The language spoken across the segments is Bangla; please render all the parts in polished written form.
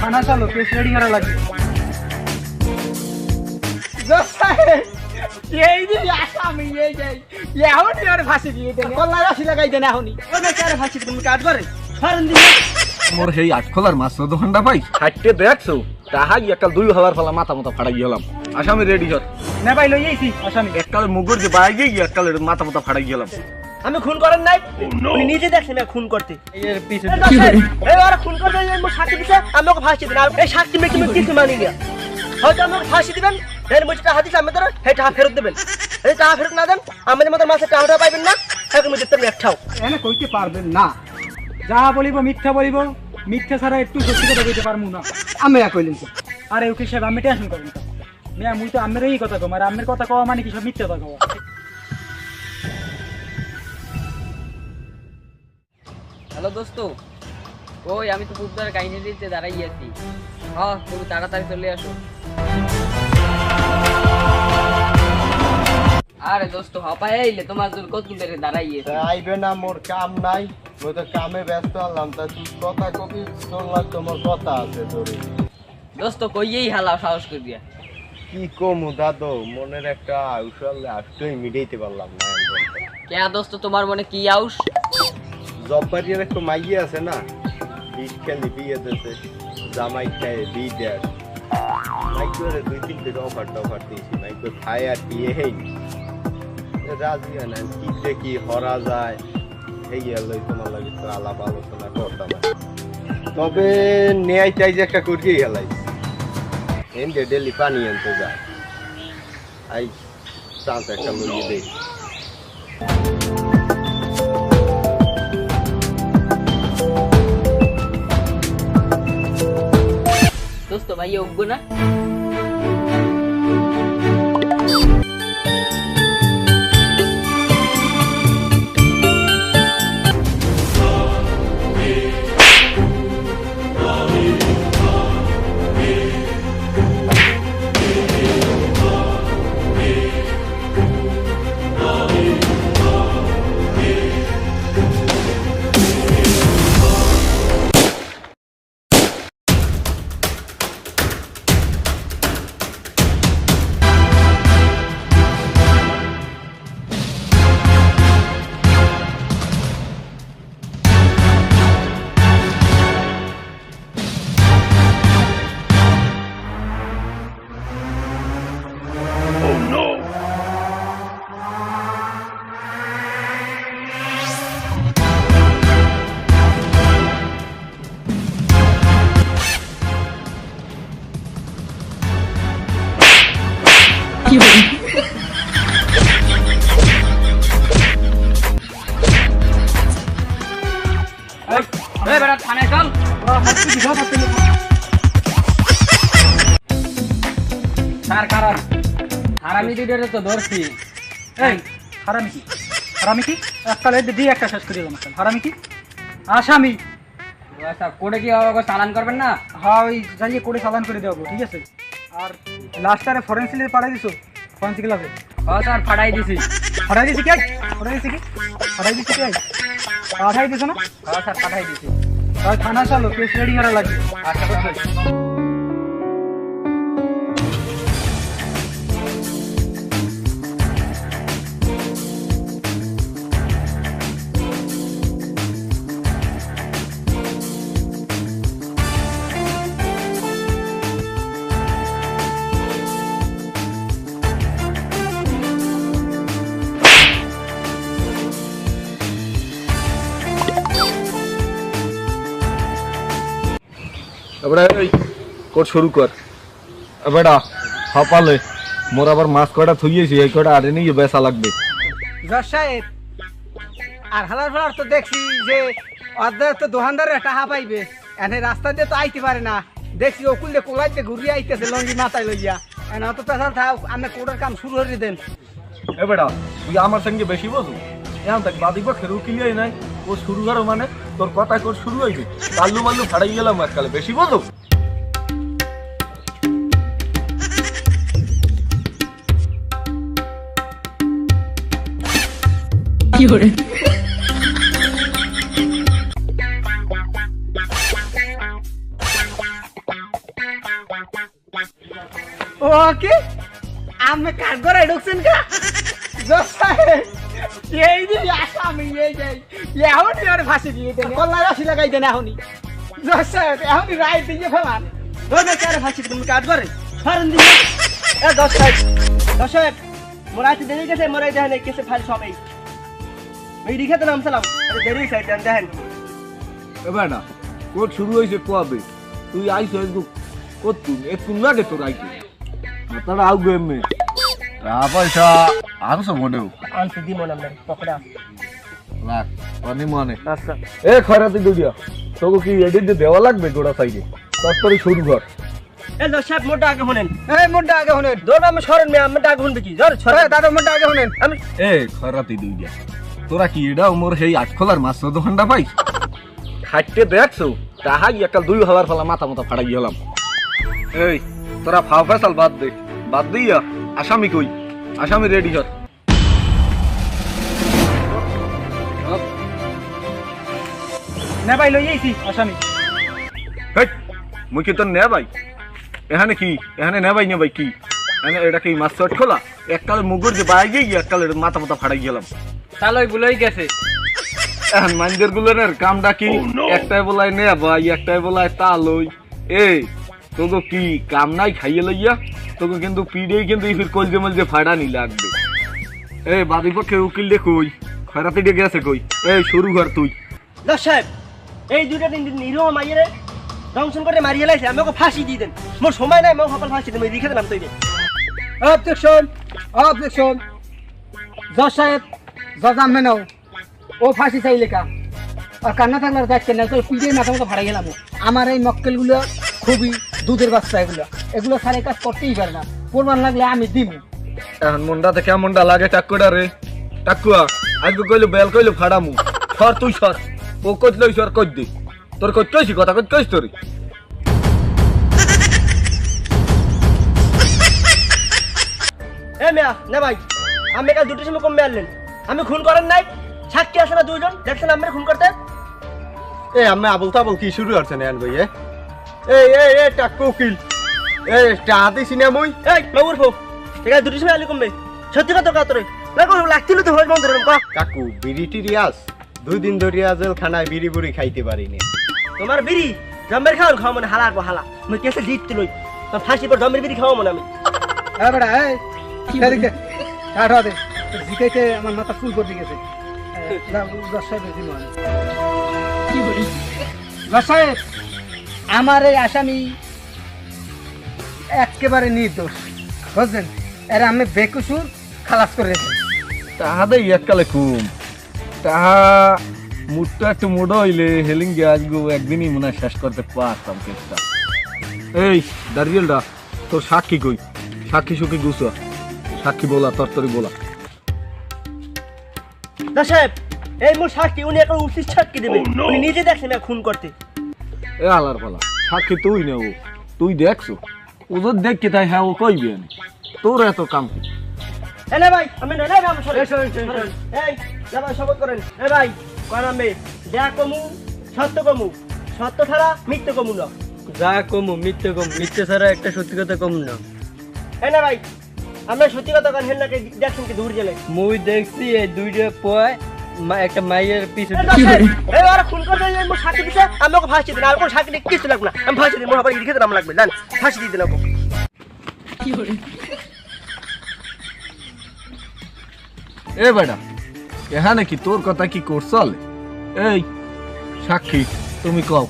থানা চলো, কেস রেডি করা লাগবে। এই যে আসামি এই যে এখনই আর ফাঁসি দিয়ে দেন, কল্লা রাশি লাগাই দেন এখনই। ওদের কারে ফাঁসি তুমি কাজ করে ফারেন দিন। মোর সেই আটখোলার মাছ দোকানটা পাই হাইটে দেখছো তাহাই একাল 2 হাজার ফলা মাথা মাথা ফাড়াই গেলাম। আসামি রেডি কর। না ভাই লই আইছি আসামি। এককালে মুগুর যে বাইরে গিয়ে এককালে মাথা মাথা ফাড়াই গেলাম। আমি খুন করেন নাই, উনি নিজে দেখছেন খুন করতে। এর পিছে এই ওরা খুন করতে এই সাক্ষী দিছে, আমি ওকে ফাঁসি দিন। এই সাক্ষী মেয়ে তুমি কিছু মানি না, হয়তো আমাকে ফাঁসি দিবেন, এর মধ্যে টাকা দিচ্ছে আমি ধরো সেই টাকা ফেরত দেবেন। এই টাকা ফেরত না দেন আমাদের মতো মাসে টাকাটা পাইবেন না, এখন মধ্যে তুমি একটাও এনে কইতে পারবেন না। যাহা বলিব মিথ্যা বলিব, মিথ্যা ছাড়া একটু সত্যি কথা কইতে পারমু না। আমি কইলেন তো। আরে উকিল সাহেব আমি টেনশন করেন না। মিয়া মুই তো আমের এই কথা কম, আর আমের কথা কওয়া মানে কি সব মিথ্যা কথা কওয়া? হ্যালো দোস্ত, ওই আমি তো পুকুরের কাহিনী দিতে দাঁড়াই আছি। হ্যাঁ তুমি তাড়াতাড়ি চলে আসো। আরে দোস্ত হপায় আইলে তোমার জন্য কতক্ষণ ধরে দাঁড়াইয়েছে। আইবে না, মোর কাম নাই, ওই তো কামে ব্যস্ত হলাম। তা তুই কথা কবি শুনলাম, তোমার কথা আছে তোর। দোস্ত কইয়েই হালাও সাহস করে দিয়া। কি কমু দাদু, মনের একটা আউশালে আসতেই মিটাইতে পারলাম না। কে দোস্ত তোমার মনে কি আউস? জব্বারিয়ার একটু মাইয়ে আছে না, বিষ খেলি বিয়ে দিতে, জামাই খায় বিয়ে দেয়। মাইকোরে 2-3টে অফার টফার দিয়েছি, মাইকো খায় আর বিয়ে হয়নি। রাজি হয় না, কি কি হরা যায় এই লই তোমার লাগে তো আলাপ আলোচনা করতাম। তবে নেয়াই চাই যে একটা করিয়ে গেলাই এনডে ডেলি পানি আনতে যায়। আই চান্স একটা লইয়ে দেই। দোস্ত ভাইয়া উঠবো না? থানায় চল। স্যার কারণ হারামি দুটোরে তো ধরছি। এই হারামি কি? হারামি কি? এককালে দিয়ে একটা শেষ করে দিলাম। হারামি কি? আসামি। আচ্ছা কোর্টে কি হবে চালান করবেন না? হ্যাঁ ওই যাইয়ে করে চালান করে দেবো, ঠিক আছে? আর লাস্টারে ফরেন্সিকে পাঠাই দিছো? ফরেন্সিক ল্যাবে? হ্যাঁ স্যার পাঠাই দিছি। পাঠাই দিছি কি? পাঠাই দিছি কি? পাঠাই দিছি কি? পাঠাই দিছো না? হ্যাঁ স্যার পাঠাই দিছি। তাই থানা চলো, কেস রেডি করা লাগবে। আচ্ছা বুঝছি। এবারে এই কোট শুরু কর। এবারে হপালে মোর আবার মাছ কয়টা থইয়েছি, এই কয়টা আরে নিয়ে বেচা লাগবে। জজ সাহেব আর হালার ফালার তো দেখছি যে অর্ধেক তো দোকানদারের টাকা পাইবে, এনে রাস্তা দিয়ে তো আইতে পারে না। দেখছি ওকুল দিয়ে কোলাইতে ঘুরিয়ে আইতেছে লঙ্গি মাথায় লইয়া। এনে অত পেশাল থাক, আমি কোর্টের কাম শুরু করে দেন। এবারে তুই আমার সঙ্গে বেশি বোঝো, এখন দেখ বাদিক পক্ষে রুকিলিয়াই নাই, ও শুরু করো মানে তোর কথা কর শুরু হইবে। কাল্লু মাল্লু ফাড়াই গেলাম এককালে, বেশি বোঝো। কি করে ওকে আমি কাজ করে ঢুকছেন কা জজ সাহেব এই যে আসামি এই যে এখনই ওর ফাঁসি দিয়ে দেন কল্লা রাশি লাগাই দেন এখনই জজ সাহেব এখনই রায় দিয়ে ফেলান ধরে কারে ফাঁসি তুমি কাজ করে ফারেন দিয়ে এ জজ সাহেব মোরাইতে দেরি গেছে মোরাই দেখেন এই কেসে ফাইল সবাই ওই রিখাতে নাম সালাম দেরি সাইড দেখেন এবার না কোর্ট শুরু হয়েছে কবে তুই আইস করতু একটু লাগে তোর আইতে তারা আউগে এমনি টাকা পয়সা আনছো মোটেও আনতে দিব না আমরা পকড়া রাখ পানি মানে আচ্ছা এ খয়রাতি দুইয়া তোকে কি এডিট দেওয়া লাগবে গোড়া সাইডে তারপরে শুরু কর এ জজ সাহেব মোটা আগে শুনেন এই মোটা আগে শুনেন ধর আমি সরেন মে আমি আগে শুনবে কি ধর সরে দাদা মোটা আগে শুনেন আমি এ খয়রাতি দুইয়া তোরা কি এটা মোর সেই আটখোলার মাছ দোকানটা পাইস খাইতে দেখছো তাহাই একটা দুই হওয়ার ফলা মাথা মাথা ফাড়াই গেলাম এই তোরা ফাও ফেসাল বাদ দিয়া আসামি কই আসামি রেডি কর না ভাই লই আইছি আসামি হেই মুই কি তোর নে ভাই এখানে কি এখানে নে ভাই কি এখানে এটা কি মাছ খোলা এককাল মুগুর যে বাইরে গিয়ে এককাল মাথা মাথা ফাড়াই গেলাম তালই ভুলেই গেছে এখন মাইন্ডের গুলোর কামটা কি একটাই বলাই নে ভাই একটাই বলাই তা লই এ তোকে কি কাম নাই খাইয়ে লইয়া তোকে কিন্তু পিড়েই কিন্তু ফির কলজে মলজে ফাড়ানি লাগবে এ বাদী পক্ষে উকিল দে কই খয়রাতি ডে গেছে কই এই শুরু কর তুই জজ সাহেব এই দুইটা দিন নিরো মাইরে দংশন করে মারিয়ে লাইছে আমাকে ফাঁসি দিয়ে দেন মোর সময় নাই মই সকাল ফাঁসি দেন মই লিখে দিলাম তৈরি অবজেকশন জজ সাহেব জজ আমে নাও ও ফাঁসি চাই লেখা আর কান্না থাকলে দেখছে না তো পিড়ে মাথা মতো ভাড়া গেলাম আমার এই মক্কেলগুলো খুবই দুধের বাচ্চা এগুলো সারে কাজ করতেই পারে না প্রমাণ লাগলে আমি দিব এখন মন্ডাতে কেমনটা লাগে টাক্কুটা রে টাক্কুয়া আজকে কইলো বেল কইলো ফাড়ামু সর তুই সর ও কইলো সর কই দে তোর কই কইছি কথা কই কইছ তোর এ মিয়া না ভাই আমি কাল দুটোর সময় কম মেয়ালেন আমি খুন করেন নাই সাক্ষী আছে না দুইজন দেখছেন আমি খুন করতে এ আমি আবুল তাবুল কি শুরু করছেন এন ভাই এই এই এই টাক্কু উকিল এই টাহাতে সিনে মুই এই বাবুর ফো ঠিক আছে দুটোর সময় আলি কমবে সত্যি কথা কাতরে লাগো লাগছিল তো হয় বন্ধ কা কাকু বিড়ি টিরিয়াস 2 দিন ধরিয়া জেলখানায় বিড়ি বুড়ি খাইতে পারিনি তোমার বিড়ি জম্মের খাওয়ান খাওয়া মানে হালা হালা মই কেসে জিততে লই তো ফাঁসি পর জম্মের বিড়ি খাওয়া মানে আমি এ বেটা এই কি দেখে কাটা দে জিকাইতে আমার মাথা ফুল করে দিয়েছে কি বলি সাহেব আমার এই আসামি একেবারে নির্দোষ বুঝলেন এর আমি বেকুসুর খালাস করে রেখে তাহাদের এককালে কুম তাহা মুডটা একটু মোড়ো হইলে হেলিং গ্যাস গো একদিনই মনে হয় শেষ করতে পারতাম কেসটা এই দাঁড়িয়েলটা তোর সাক্ষী কই সাক্ষী সুখী গুছা সাক্ষী বলা তরতরি বলা সাহেব এই মোর সাক্ষী উনি এখন উচিত সাক্ষী দেবে উনি নিজে দেখছেন খুন করতে এ আলার পালা সাক্ষী তুই নেব তুই দেখছো ওদের দেখ কে তাই হ্যাঁ ও কইবে তোর এত কাম কি এনে ভাই আমি না না আমি সরে এই যাবা শপথ করেন এ ভাই কোন আমি যা কমু সত্য ছাড়া মিথ্যে কমু না যা কমু মিথ্যে ছাড়া একটা সত্যি কথা কম না এনে ভাই আমরা সত্যি কথা কান হেন নাকি দেখছেন কি দূর গেলে মুই দেখছি এই দুইটা পয় একটা মাইয়ের পিছনে এই ওরা খুন করবে এই মোর সাক্ষী দিছে আমি ওকে ফাঁসি দিন আর কোন সাক্ষী দিতে কিছু লাগবে না আমি ফাঁসি দিই মোর আবার লিখে দিলাম লাগবে জান ফাঁসি দিয়ে দিলাম কি করে এ বেটা এখানে কি তোর কথা কি করছল এই সাক্ষী তুমি কও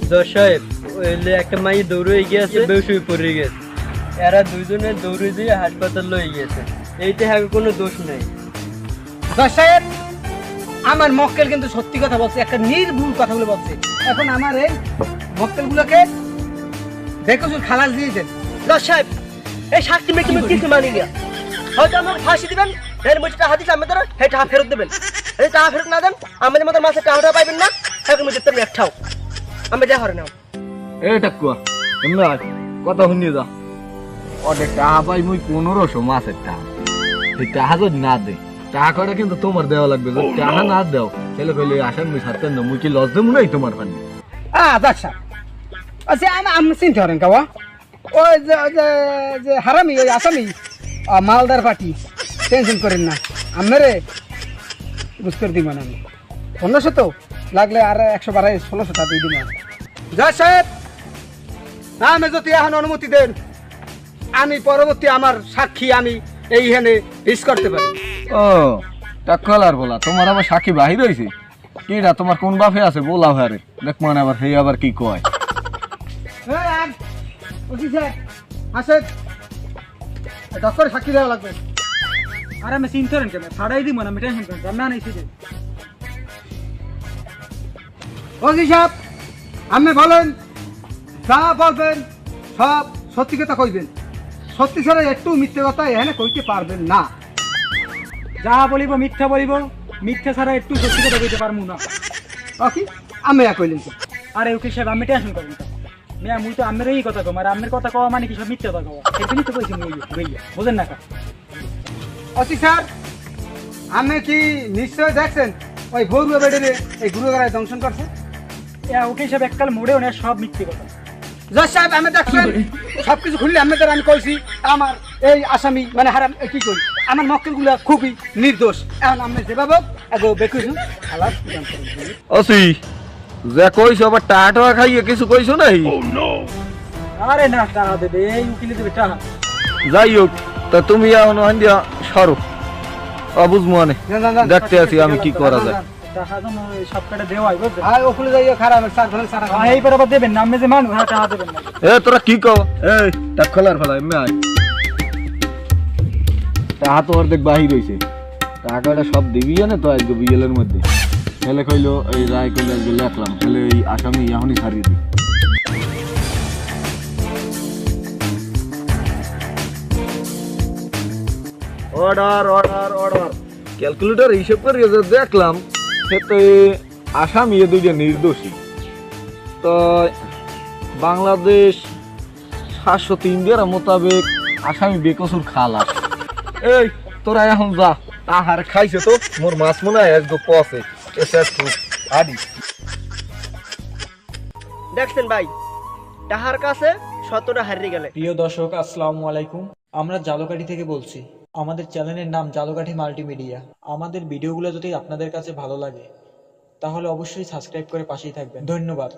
জজ সাহেব ওইলে একটা মাই দৌড়ে গিয়েছে বেহুশ হয়ে পড়ে গেছে এরা দুইজনে দৌড়ে দিয়ে হাসপাতাল লয়ে গিয়েছে এইতে হ্যাঁ কোনো দোষ নেই জজ সাহেব আমার মক্কেল কিন্তু সত্যি কথা বলছে একটা নির্ভুল কথাগুলো বলছে এখন আমার এই মক্কেলগুলোকে দেখো খালাস দিয়ে দেন জজ সাহেব এই সাক্ষী মেয়ে তুমি কিছু মানি না হয়তো আমাকে ফাঁসি দিবেন এর মধ্যে টাকা দিচ্ছে আমি ধরো এই টাকা ফেরত দেবেন এই টাকা ফেরত না দেন আমাদের মতো মাসে টাকাটা পাইবেন না এখন মধ্যে তুমি একটাও আমি যা হরে নাও এ টাকুয়া এমনি কথা শুনিয়ে যা ওদের টাকা পাই মুই 1500 মাসের টাকা এই টাকা যদি না দে টাকা করে কিন্তু তোমার দেওয়া লাগবে যদি টাকা না দাও তাহলে কইলে আসান মুই সাথে না মুই কি লস দেবো নাই তোমার পানি আচ্ছা আচ্ছা আমি চিন্তা করেন কাওয়া ওই যে হারামি ওই আসামি মালদার পার্টি টেনশন করেন না আমারে বুঝ করে দিব না আমি 1500 তো লাগলে আর 100 বাড়াই 1600 টাকা দিয়ে দিব জজ সাহেব আমি যদি এখন অনুমতি দেন আমি পরবর্তী আমার সাক্ষী আমি এইখানে রিস করতে পারি। ও টাকলার বলা তোমার আবার সাক্ষী বাহির হইছে কিরা তোমার কোন বাপে আছে বলা হারে দেখ মানে আবার হে আবার কি কয় আসেন দপ্তরে সাক্ষী দেওয়া লাগবে। আর আমি চিন্তা করেন কেন ছাড়াই দিব না আমি টেনশন করেন আমি আনাইছি যে ওসি সাহেব আপনি বলেন যা বলবেন সব সত্যি কথা কইবেন, সত্যি ছাড়া একটু মিথ্যে কথা এখানে কইতে পারবেন না। যা বলিব মিথ্যা বলিব, মিথ্যা ছাড়া একটু সত্যি কথা কইতে পারবো না। ওকে আমি কইলেন আরে উকিল সাহেব আমি টেনশন করেন না মিয়া মুই তো আমের এই কথা কম আর আমের কথা কওয়া মানে কি সব মিথ্যা কথা কওয়া সেদিনই তো কইছি মুই ভাইয়া বুঝেন না কা ওসি স্যার আপনি কি নিশ্চয় দেখছেন ওই গরু বেডে এই গুরুগারায় দংশন করছে? উকিল সাহেব এককাল মোড়েও না সব মিথ্যে কথা। জজ সাহেব আমি দেখছেন সবকিছু খুললে আপনাদের আমি কইছি আমার এই আসামি মানে হারাম কি কই আমার মক্কেলগুলো খুবই নির্দোষ। এখন আপনি যেভাবে আগে বেকুইছু খালাস প্রদান করুন। ওসি যে কইছো আবার টাটা খাইয়ে কিছু কইছো নাই? আরে না টাকা দেবে এই উকিলে দেবে টাকা। যাই হোক তা তুমি এখন হান্দিয়া সরো অবুঝ মানে দেখতে আছি আমি কি করা যায়। টাকা তো সব কাটা দেওয়াই বুঝছেন। আর ওখানে যাইও খারাপ স্যার ভালো স্যার এই বরাবর দেবেন না আমি যে মানুষ হ্যাঁ টাকা দেবেন না। এ তোরা কি কও এই টাকলার ফেলা এমনি আয় টাকা তো অর্ধেক বাহির হইছে টাকাটা সব দিবি না তো আজকে বিয়েলের মধ্যে ছেলে কইলো এই রায় কইলো আজকে লেখলাম ছেলে এই আসামি এখনই ছাড়িয়ে দিই। অর্ডার অর্ডার অর্ডার ক্যালকুলেটর হিসেব করে দেখলাম সে তো আসামি এ দুইটা নির্দোষী। তো বাংলাদেশ 703 ধারা মোতাবেক আসামি বেকসুর খালাস। এই তোরা এখন যা তাহার খাইছে তো মোর মাছ মনে হয় একদম পচে এসে আদি দেখছেন ভাই তাহার কাছে 100টা হারিয়ে গেলে। প্রিয় দর্শক আসসালামু আলাইকুম, আমরা জালকাঠি থেকে বলছি। আমাদের চ্যানেলের নাম জালকাঠি মাল্টিমিডিয়া। আমাদের ভিডিওগুলো যদি আপনাদের কাছে ভালো লাগে তাহলে অবশ্যই সাবস্ক্রাইব করে পাশেই থাকবেন। ধন্যবাদ।